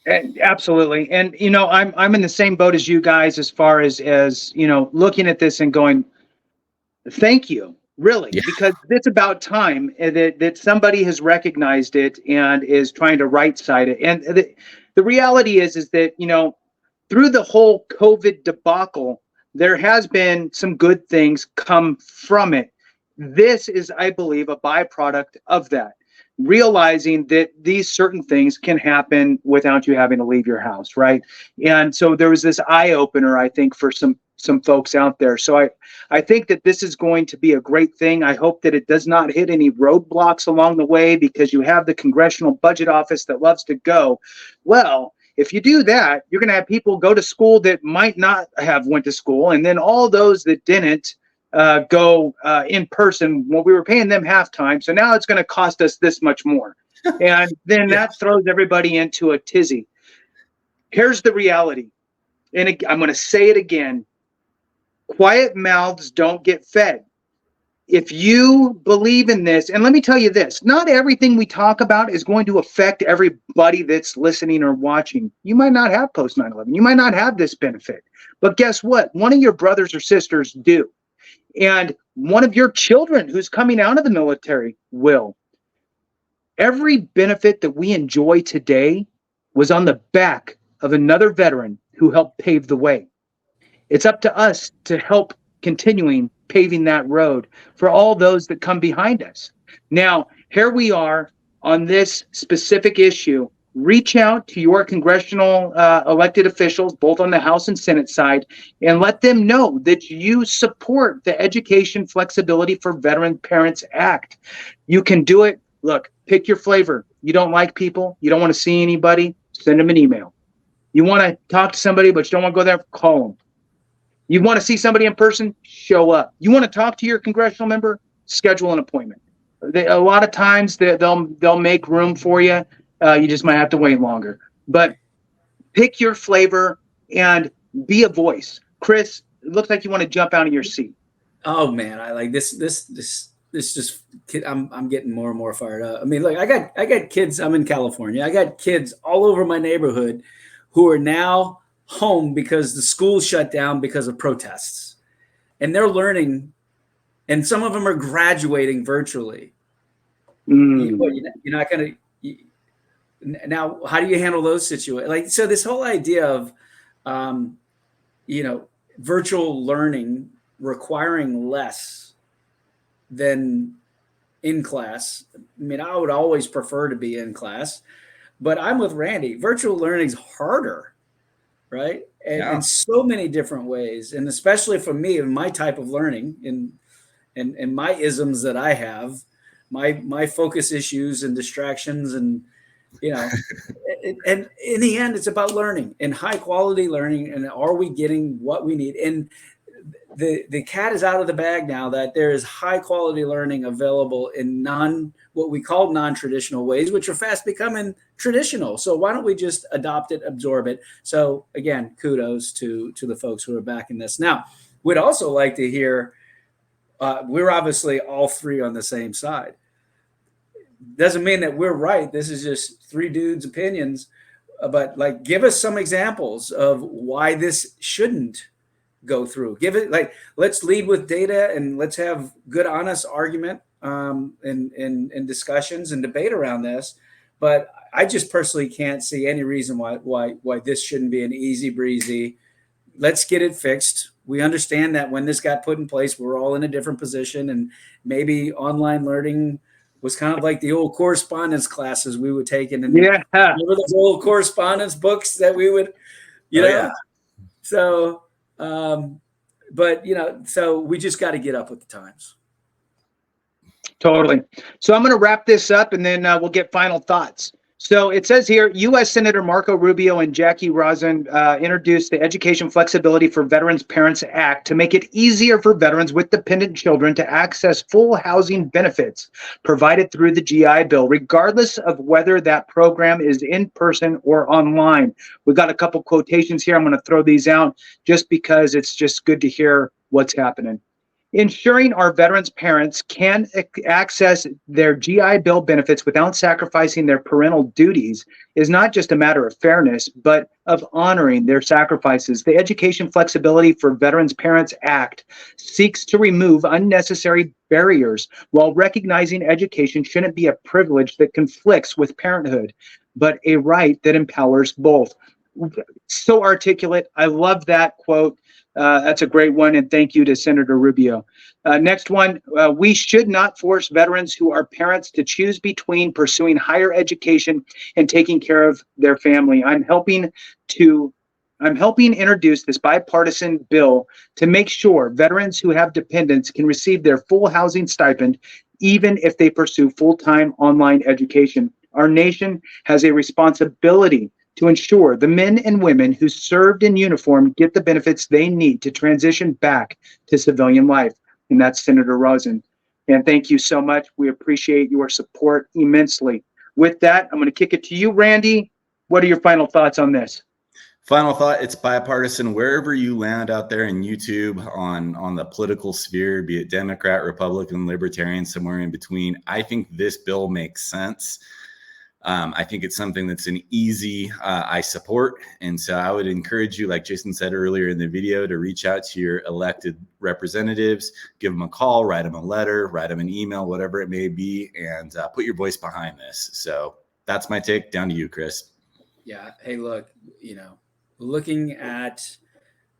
And absolutely. And I'm in the same boat as you guys as far as looking at this and going, thank you, really, Yeah. because it's about time that somebody has recognized it and is trying to right side it. And the reality is that, through the whole COVID debacle, there has been some good things come from it. This is, I believe, a byproduct of that. Realizing that these certain things can happen without you having to leave your house, right? And so there was this eye opener, I think, for some folks out there. So I think that this is going to be a great thing. I hope that it does not hit any roadblocks along the way, because you have the Congressional Budget Office that loves to go, well, if you do that, you're going to have people go to school that might not have went to school, and then all those that didn't go in person. Well, we were paying them half time, so now it's going to cost us this much more, and then Yeah. that throws everybody into a tizzy. Here's the reality, and I'm going to say it again: quiet mouths don't get fed. If you believe in this, and let me tell you this, not everything we talk about is going to affect everybody that's listening or watching. You might not have post 9/11. You might not have this benefit. But guess what? One of your brothers or sisters do. And one of your children who's coming out of the military will. Every benefit that we enjoy today was on the back of another veteran who helped pave the way. It's up to us to help continuing paving that road for all those that come behind us. Now, here we are on this specific issue. Reach out to your congressional elected officials, both on the House and Senate side, and let them know that you support the Education Flexibility for Veteran Parents Act. You can do it. Look, pick your flavor. You don't like people, you don't want to see anybody, send them an email. You want to talk to somebody, but you don't want to go there, call them. You want to see somebody in person? Show up. You want to talk to your congressional member? Schedule an appointment. A lot of times they'll make room for you. You just might have to wait longer. But pick your flavor and be a voice. Chris, it looks like you want to jump out of your seat. Oh man, I like this just I'm getting more and more fired up. I mean, look, I got kids. I'm in California. I got kids all over my neighborhood who are now home because the school shut down because of protests, and they're learning, and some of them are graduating virtually. You're not going to now. How do you handle those situations? Like, so this whole idea of virtual learning requiring less than in class. I mean, I would always prefer to be in class, but I'm with Randy. Virtual learning is harder, right? And Yeah. in so many different ways, and especially for me and my type of learning and my isms that I have, my focus issues and distractions, and and in the end, it's about learning and high quality learning. And are we getting what we need? And the cat is out of the bag now that there is high quality learning available in what we call non-traditional ways, which are fast becoming traditional. So why don't we just adopt it, absorb it? So again, kudos to the folks who are backing this. Now, we'd also like to hear, we're obviously all three on the same side. Doesn't mean that we're right. This is just three dudes' opinions, but like, give us some examples of why this shouldn't go through. Give it, like, let's lead with data and let's have good, honest argument and discussions and debate around this. But I just personally can't see any reason why this shouldn't be an easy breezy. Let's get it fixed. We understand that when this got put in place, we're all in a different position, and maybe online learning was kind of like the old correspondence classes we would take in. And Yeah. remember those old correspondence books that we would, Yeah. So, but so we just got to get up with the times. Totally. So I'm going to wrap this up, and then we'll get final thoughts. So it says here, U.S. Senator Marco Rubio and Jackie Rosen introduced the Education Flexibility for Veterans Parents Act to make it easier for veterans with dependent children to access full housing benefits provided through the GI Bill, regardless of whether that program is in person or online. We've got a couple quotations here. I'm going to throw these out just because it's just good to hear what's happening. Ensuring our veterans' parents can access their GI Bill benefits without sacrificing their parental duties is not just a matter of fairness, but of honoring their sacrifices. The Education Flexibility for Veterans Parents Act seeks to remove unnecessary barriers while recognizing education shouldn't be a privilege that conflicts with parenthood, but a right that empowers both. So articulate. I love that quote. That's a great one, and thank you to Senator Rubio. Next one, we should not force veterans who are parents to choose between pursuing higher education and taking care of their family. I'm helping introduce this bipartisan bill to make sure veterans who have dependents can receive their full housing stipend, even if they pursue full-time online education. Our nation has a responsibility to ensure the men and women who served in uniform get the benefits they need to transition back to civilian life. And that's Senator Rosen. And thank you so much. We appreciate your support immensely. With that, I'm going to kick it to you, Randy. What are your final thoughts on this? Final thought, it's bipartisan. Wherever you land out there in YouTube on the political sphere, be it Democrat, Republican, Libertarian, somewhere in between, I think this bill makes sense. I think it's something that's an easy, I support. And so I would encourage you, like Jason said earlier in the video, to reach out to your elected representatives, give them a call, write them a letter, write them an email, whatever it may be, and put your voice behind this. So that's my take. Down to you, Chris. Yeah. Hey, look, looking at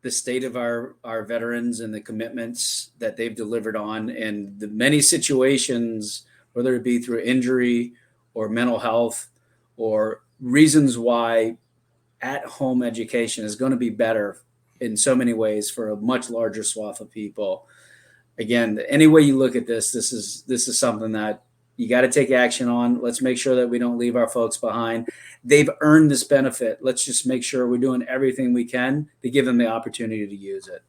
the state of our veterans and the commitments that they've delivered on, and the many situations, whether it be through injury or mental health or reasons why at-home education is going to be better in so many ways for a much larger swath of people. Again, any way you look at this, this is something that you got to take action on. Let's make sure that we don't leave our folks behind. They've earned this benefit. Let's just make sure we're doing everything we can to give them the opportunity to use it.